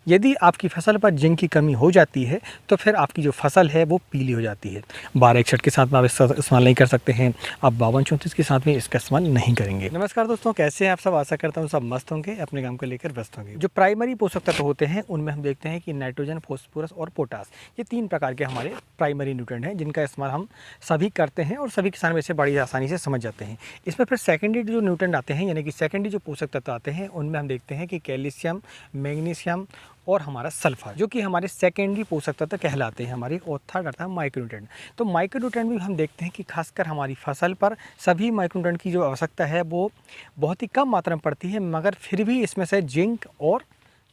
यदि आपकी फसल पर जिंक की कमी हो जाती है तो फिर आपकी जो फसल है वो पीली हो जाती है। 1261 के साथ में आप इसका इस्तेमाल नहीं कर सकते हैं, आप 5234 के साथ में इसका इस्तेमाल नहीं करेंगे। नमस्कार दोस्तों, कैसे हैं आप सब? आशा करता हूँ सब मस्त होंगे, अपने काम को लेकर व्यस्त होंगे। जो प्राइमरी पोषक तत्व होते हैं उनमें हम देखते हैं कि नाइट्रोजन, फॉस्फोरस और पोटास, ये 3 प्रकार के हमारे प्राइमरी न्यूट्रिएंट हैं जिनका इस्तेमाल हम सभी करते हैं और सभी किसान वैसे बड़ी आसानी से समझ जाते हैं। इसमें फिर सेकेंडरी जो न्यूट्रिएंट आते हैं, यानी कि सेकेंडरी जो पोषक तत्व आते हैं, उनमें हम देखते हैं कि कैल्शियम, मैग्नीशियम और हमारा सल्फर, जो कि हमारे सेकेंडरी पोषक तत्व कहलाते हैं हमारी। और थर्ड आता है माइक्रोन्यूट्रिएंट। तो माइक्रोन्यूट्रिएंट भी हम देखते हैं कि खासकर हमारी फसल पर सभी माइक्रोन्यूट्रिएंट की जो आवश्यकता है वो बहुत ही कम मात्रा में पड़ती है, मगर फिर भी इसमें से जिंक और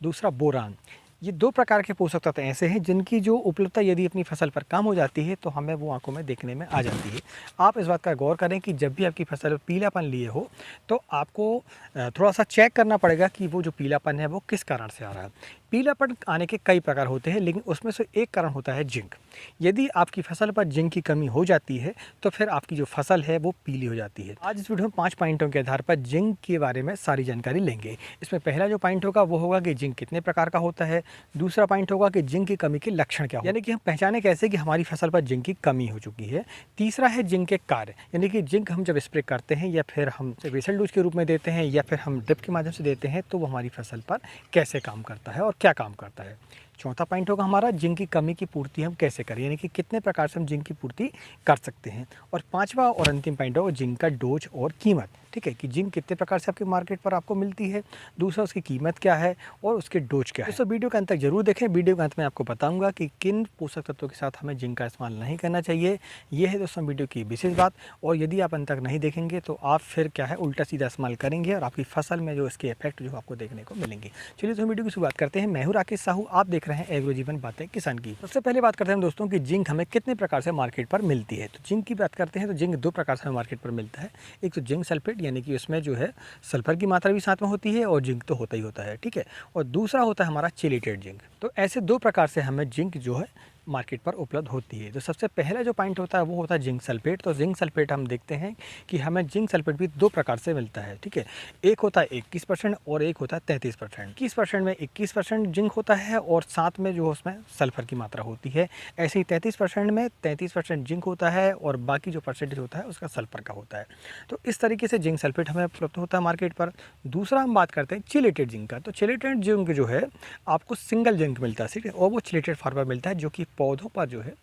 दूसरा बोरान, ये 2 प्रकार के पोषक तत्व ऐसे हैं जिनकी जो उपलब्धता यदि अपनी फसल पर कम हो जाती है तो हमें वो आंखों में देखने में आ जाती है। आप इस बात का गौर करें कि जब भी आपकी फसल पीलापन लिए हो तो आपको थोड़ा सा चेक करना पड़ेगा कि वो जो पीलापन है वो किस कारण से आ रहा है। पीलापन आने के कई प्रकार होते हैं, लेकिन उसमें से एक कारण होता है जिंक। यदि आपकी फसल पर जिंक की कमी हो जाती है तो फिर आपकी जो फसल है वो पीली हो जाती है। आज इस वीडियो में 5 पॉइंटों के आधार पर जिंक के बारे में सारी जानकारी लेंगे। इसमें पहला जो पॉइंट होगा वो होगा कि जिंक कितने प्रकार का होता है। दूसरा पॉइंट होगा कि जिंक की कमी के लक्षण क्या हो, यानी कि हम पहचाने कैसे कि हमारी फसल पर जिंक की कमी हो चुकी है। तीसरा है जिंक के कार्य, यानी कि जिंक हम जब स्प्रे करते हैं या फिर हम बेसल डोज के रूप में देते हैं या फिर हम ड्रिप के माध्यम से देते हैं तो वो हमारी फसल पर कैसे काम करता है और क्या काम करता है। चौथा पॉइंट होगा हमारा जिंक की कमी की पूर्ति हम कैसे करें, यानी कि कितने प्रकार से हम जिंक की पूर्ति कर सकते हैं। और पांचवा और अंतिम पॉइंट होगा जिंक का डोज और कीमत। ठीक है, कि जिंक कितने प्रकार से आपके मार्केट पर आपको मिलती है, दूसरा उसकी कीमत क्या है और उसके डोज क्या है। दोस्तों वीडियो के अंत तक जरूर देखें। वीडियो के अंत में आपको बताऊंगा कि किन पोषक तत्वों के साथ हमें जिंक का इस्तेमाल नहीं करना चाहिए। ये है दोस्तों वीडियो की विशेष बात। और यदि आप अंत तक नहीं देखेंगे तो आप फिर क्या है उल्टा सीधा इस्तेमाल करेंगे और आपकी फसल में जो इसके इफेक्ट जो आपको देखने को मिलेंगे। चलिए तो वीडियो की शुरुआत करते हैं। मैं हूं राकेश साहू, आप देख रहे हैं एग्रो जीवन बातें किसान की। सबसे पहले बात करते हैं दोस्तों कि जिंक हमें कितने प्रकार से मार्केट पर मिलती है। तो जिंक की बात करते हैं तो जिंक 2 प्रकार से हमें मार्केट पर मिलता है। एक तो जिंक सल्फेट, यानी कि उसमें जो है सल्फर की मात्रा भी साथ में होती है और जिंक तो होता ही होता है। ठीक है, और दूसरा होता है हमारा चेलेटेड जिंक। तो ऐसे 2 प्रकार से हमें जिंक जो है मार्केट पर उपलब्ध होती है। तो सबसे पहला जो पॉइंट होता है वो होता है जिंक सल्फेट। तो जिंक सल्फेट हम देखते हैं कि हमें जिंक सल्फेट भी 2 प्रकार से मिलता है। ठीक है, एक होता है 21% और एक होता है 33%। 21% में 21% जिंक होता है और साथ में जो उसमें सल्फर की मात्रा होती है। ऐसे ही 33% में 33% जिंक होता है और बाकी जो परसेंटेज होता है उसका सल्फर का होता है। तो इस तरीके से जिंक सल्फेट हमें उपलब्ध होता है मार्केट पर। दूसरा हम बात करते हैं चिलेटेड जिंक का। तो चिलेटेड जिंक जो है आपको सिंगल जिंक मिलता है, ठीक है, और वो चिलेटेड फॉर्म में मिलता है जो कि पौधों पर जो है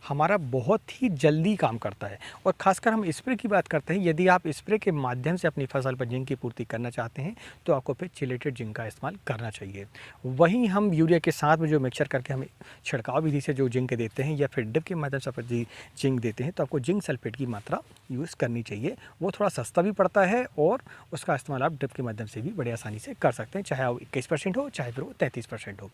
हमारा बहुत ही जल्दी काम करता है। और खासकर हम स्प्रे की बात करते हैं, यदि आप स्प्रे के माध्यम से अपनी फसल पर जिंक की पूर्ति करना चाहते हैं तो आपको फिर चिलेटेड जिंक का इस्तेमाल करना चाहिए। वहीं हम यूरिया के साथ में जो मिक्सचर करके हम छिड़काव विधि से जो जिंक देते हैं या फिर ड्रिप के माध्यम से जिंक देते हैं तो आपको जिंक सल्फेट की मात्रा यूज़ करनी चाहिए। वो थोड़ा सस्ता भी पड़ता है और उसका इस्तेमाल आप ड्रिप के माध्यम से भी बड़ी आसानी से कर सकते हैं, चाहे वो 21% हो चाहे फिर वो 33% हो।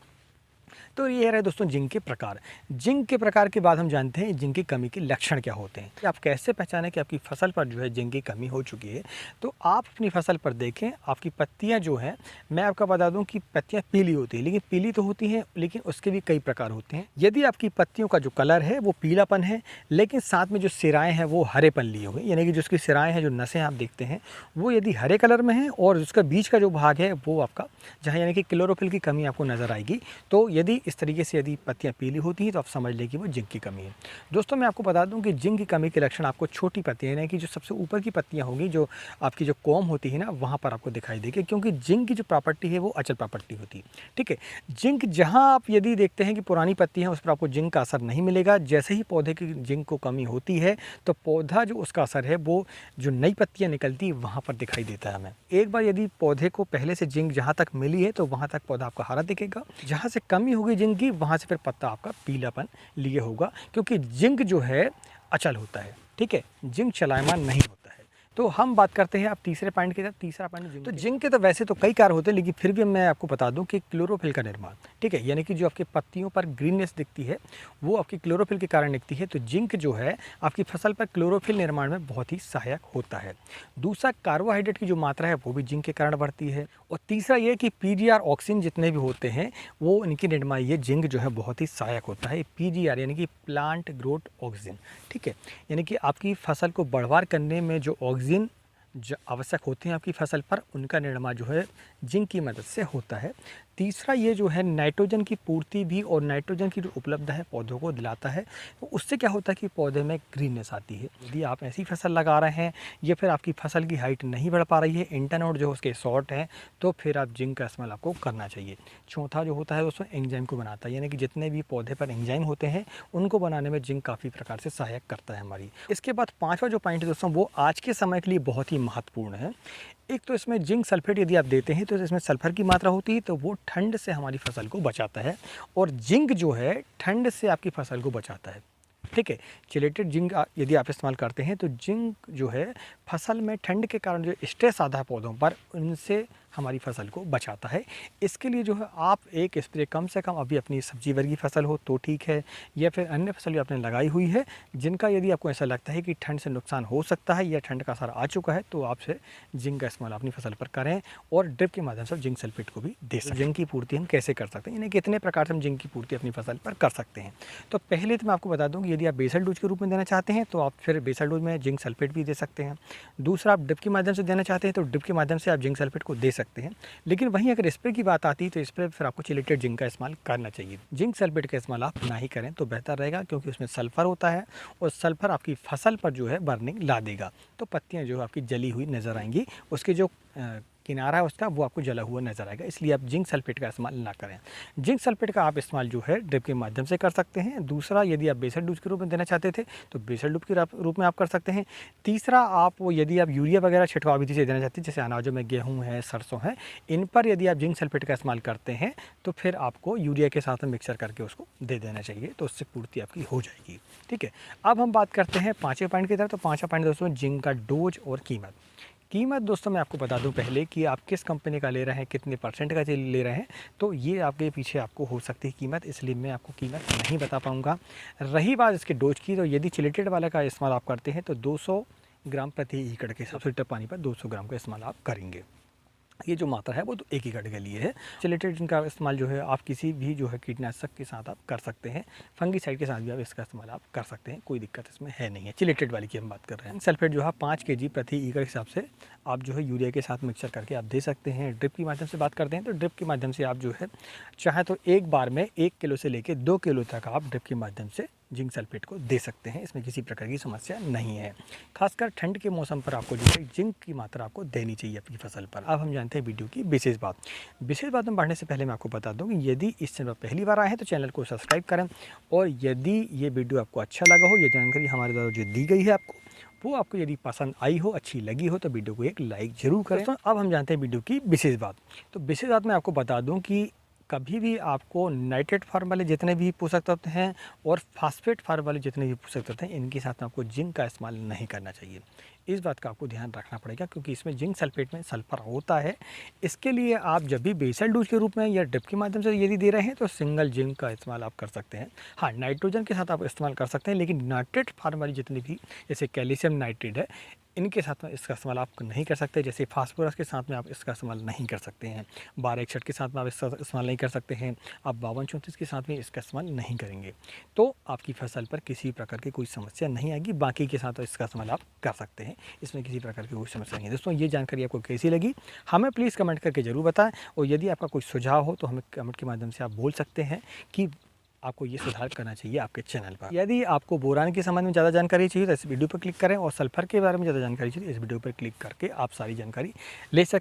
तो ये रहे दोस्तों जिंक के प्रकार। जिंक के प्रकार के बाद हम जानते हैं जिंक की कमी के लक्षण क्या होते हैं। कि आप कैसे पहचानें कि आपकी फसल पर जो है जिंक की कमी हो चुकी है। तो आप अपनी फसल पर देखें, आपकी पत्तियां जो हैं, मैं आपको बता दूं कि पत्तियां पीली होती हैं, लेकिन पीली तो होती हैं लेकिन उसके भी कई प्रकार होते हैं। यदि आपकी पत्तियों का जो कलर है वो पीलापन है लेकिन साथ में जो सिराएँ हैं वो हरेपन लिए हुए, यानी कि जो उसकी सिराएँ हैं, जो नसें आप देखते हैं वो यदि हरे कलर में हैं और उसका बीच का जो भाग है वो आपका जहाँ यानी कि क्लोरोफिल की कमी आपको नज़र आएगी। तो यदि इस तरीके से यदि पत्तियां पीली होती हैं तो आप समझ लें कि वो जिंक की कमी है। दोस्तों मैं आपको बता दूं कि जिंक की कमी के लक्षण आपको छोटी पत्तियां, यानी कि जो सबसे ऊपर की पत्तियां होंगी, जो आपकी जो कॉम होती है ना, वहां पर आपको दिखाई देगी, क्योंकि जिंक की जो प्रॉपर्टी है वो अचल प्रॉपर्टी होती है। ठीक है, जिंक जहां आप यदि देखते हैं कि पुरानी पत्ती है उस पर आपको जिंक का असर नहीं मिलेगा। जैसे ही पौधे की जिंक को कमी होती है तो पौधा जो उसका असर है वो जो नई पत्तियां निकलती है वहां पर दिखाई देता है हमें। एक बार यदि पौधे को पहले से जिंक जहां तक मिली है तो वहां तक पौधा आपका हरा दिखेगा। जहां से कमी होगी जिंक की वहाँ से फिर पत्ता आपका पीलापन लिए होगा, क्योंकि जिंक जो है अचल होता है। ठीक है, जिंक चलायमान नहीं होता है। तो हम बात करते हैं अब तीसरे पॉइंट के साथ। तीसरा पॉइंट जिंक। तो जिंक के तो वैसे तो कई कार्य होते हैं, लेकिन फिर भी मैं आपको बता दूं कि क्लोरोफिल का निर्माण, ठीक है, यानी कि जो आपकी पत्तियों पर ग्रीननेस दिखती है वो आपकी क्लोरोफिल के कारण दिखती है। तो जिंक जो है आपकी फसल पर क्लोरोफिल निर्माण में बहुत ही सहायक होता है। दूसरा, कार्बोहाइड्रेट की जो मात्रा है वो भी जिंक के कारण बढ़ती है। और तीसरा ये कि पीजीआर ऑक्सीजन जितने भी होते हैं वो इनकी निर्माण, ये जिंक जो है बहुत ही सहायक होता है। पीजीआर यानी कि प्लांट ग्रोथ ऑक्सीजन, ठीक है, यानी कि आपकी फसल को बढ़वार करने में जो ऑक्सीजन जो आवश्यक होते हैं आपकी फसल पर, उनका निर्माण जो है जिंक की मदद से होता है। तीसरा ये जो है नाइट्रोजन की पूर्ति भी और नाइट्रोजन की जो उपलब्ध है पौधों को दिलाता है। तो उससे क्या होता है कि पौधे में ग्रीननेस आती है। यदि आप ऐसी फसल लगा रहे हैं या फिर आपकी फसल की हाइट नहीं बढ़ पा रही है, इंटरनोड जो उसके शॉर्ट हैं, तो फिर आप जिंक का इस्तेमाल आपको करना चाहिए। चौथा जो होता है दोस्तों एंजाइम को बनाता है, यानी कि जितने भी पौधे पर एंजाइम होते हैं उनको बनाने में जिंक काफ़ी प्रकार से सहायक करता है हमारी। इसके बाद पाँचवा जो पॉइंट है दोस्तों वो आज के समय के लिए बहुत ही महत्वपूर्ण है। एक तो इसमें जिंक सल्फेट यदि आप देते हैं तो इसमें सल्फर की मात्रा होती है, तो वो ठंड से हमारी फसल को बचाता है। और जिंक जो है ठंड से आपकी फसल को बचाता है। ठीक है, चिलेटेड जिंक यदि आप इस्तेमाल करते हैं तो जिंक जो है फसल में ठंड के कारण जो स्ट्रेस आता है पौधों पर, उनसे हमारी फसल को बचाता है। इसके लिए जो है आप एक स्प्रे कम से कम, अभी अपनी सब्जी वर्गी फसल हो तो ठीक है, या फिर अन्य फसल भी आपने लगाई हुई है जिनका यदि आपको ऐसा लगता है कि ठंड से नुकसान हो सकता है या ठंड का असर आ चुका है, तो आपसे जिंक का इस्तेमाल अपनी फसल पर करें और ड्रिप के माध्यम से जिंक सल्फेट को भी दे सकते हैं। जिंक की पूर्ति हम कैसे कर सकते हैं, यानी कितने प्रकार से हम जिंक की पूर्ति अपनी फसल पर कर सकते हैं। तो पहले तो मैं आपको बता दूँ कि यदि आप बेसल डोज के रूप में देना चाहते हैं तो आप फिर बेसल डोज में जिंक सल्फेट भी दे सकते हैं। दूसरा, आप ड्रिप के माध्यम से देना चाहते हैं तो ड्रिप के माध्यम से आप जिंक सल्फेट को दे सकते हैं। लेकिन वहीं अगर स्प्रे की बात आती है तो स्प्रे फिर आपको चिलेटेड जिंक का इस्तेमाल करना चाहिए। जिंक सल्फेट का इस्तेमाल आप ना ही करें तो बेहतर रहेगा, क्योंकि उसमें सल्फर होता है और सल्फर आपकी फसल पर जो है बर्निंग ला देगा, तो पत्तियां जो आपकी जली हुई नज़र आएंगी, उसके जो किनारा है उसका वो आपको जला हुआ नजर आएगा। इसलिए आप जिंक सल्फेट का इस्तेमाल ना करें। जिंक सल्फेट का आप इस्तेमाल जो है ड्रिप के माध्यम से कर सकते हैं। दूसरा, यदि आप बेसल डोज के रूप में देना चाहते थे तो बेसल डोज के रूप में आप कर सकते हैं। तीसरा, यदि आप यूरिया वगैरह छिड़काव विधि से देना चाहते हैं, जैसे अनाजों में गेहूँ है, सरसों है, इन पर यदि आप जिंक सल्फेट का इस्तेमाल करते हैं तो फिर आपको यूरिया के साथ मिक्सर करके उसको दे देना चाहिए, तो उससे पूर्ति आपकी हो जाएगी। ठीक है, अब हम बात करते हैं पाँचवें पॉइंट की तरफ। तो पाँचवा पॉइंट दोस्तों जिंक का डोज और कीमत दोस्तों मैं आपको बता दूं पहले कि आप किस कंपनी का ले रहे हैं, कितने परसेंट का ले रहे हैं, तो ये आपके पीछे आपको हो सकती है कीमत, इसलिए मैं आपको कीमत नहीं बता पाऊंगा। रही बात इसके डोज की, तो यदि चिलेटेड वाला का इस्तेमाल आप करते हैं तो 200 ग्राम प्रति एकड़ के हिसाब से लीटर पानी पर 200 ग्राम का इस्तेमाल आप करेंगे। ये जो मात्रा है वो तो एक एकड़ के लिए है। चिलेटेड जिनका इस्तेमाल जो है आप किसी भी जो है कीटनाशक के साथ आप कर सकते हैं, फंगीसाइड के साथ भी आप इसका इस्तेमाल आप कर सकते हैं, कोई दिक्कत इसमें है नहीं है। चिलेटेड वाली की हम बात कर रहे हैं। सल्फेट जो है 5 kg प्रति एकड़ के हिसाब से आप जो है यूरिया के साथ मिक्सर करके आप दे सकते हैं। ड्रिप के माध्यम से बात करते हैं तो ड्रिप के माध्यम से आप जो है चाहे तो एक बार में 1 किलो से लेकर 2 किलो तक आप ड्रिप के माध्यम से जिंक सल्फेट को दे सकते हैं। इसमें किसी प्रकार की समस्या नहीं है। खासकर ठंड के मौसम पर आपको जो है जिंक की मात्रा आपको देनी चाहिए अपनी फसल पर। अब हम जानते हैं वीडियो की विशेष बात में बढ़ने से पहले मैं आपको बता दूं कि यदि इस चैनल पर पहली बार आए हैं तो चैनल को सब्सक्राइब करें, और यदि ये वीडियो आपको अच्छा लगा हो, ये जानकारी हमारे द्वारा जो दी गई है आपको, वो आपको यदि पसंद आई हो, अच्छी लगी हो, तो वीडियो को एक लाइक जरूर करें। तो अब हम जानते हैं वीडियो की विशेष बात। तो विशेष बात मैं आपको बता दूं कि कभी भी आपको नाइट्रेट फार्म वाले जितने भी पोषक तत्व हैं और फास्फेट फार्म वाले जितने भी पोषक तत्व हैं, इनके साथ में आपको जिंक का इस्तेमाल नहीं करना चाहिए। इस बात का आपको ध्यान रखना पड़ेगा, क्योंकि इसमें जिंक सल्फेट में सल्फर होता है। इसके लिए आप जब भी बेसल डोज के रूप में या ड्रिप के माध्यम से यदि दे रहे हैं तो सिंगल जिंक का इस्तेमाल आप कर सकते हैं। हाँ, नाइट्रोजन के साथ आप इस्तेमाल कर सकते हैं, लेकिन नाइट्रेट फार्म वाली जितनी भी, जैसे कैल्शियम नाइट्रेट है, इनके साथ में इसका इस्तेमाल आप नहीं कर सकते। जैसे फास्फोरस के साथ में आप इसका इस्तेमाल नहीं कर सकते हैं, 1261 के साथ में आप इसका इस्तेमाल नहीं कर सकते हैं, आप 5234 के साथ में इसका इस्तेमाल नहीं करेंगे तो आपकी फसल पर किसी प्रकार की कोई समस्या नहीं आएगी। बाकी के साथ इसका इस्तेमाल आप कर सकते हैं, इसमें किसी प्रकार की कोई समस्या नहीं है। दोस्तों, ये जानकारी आपको कैसी लगी हमें प्लीज़ कमेंट करके ज़रूर बताएं, और यदि आपका कोई सुझाव हो तो हमें कमेंट के माध्यम से आप बोल सकते हैं कि आपको ये सुधार करना चाहिए आपके चैनल पर। यदि आपको बोरान के संबंध में ज़्यादा जानकारी चाहिए तो इस वीडियो पर क्लिक करें, और सल्फर के बारे में ज़्यादा जानकारी चाहिए तो इस वीडियो पर क्लिक करके आप सारी जानकारी ले सकते हैं।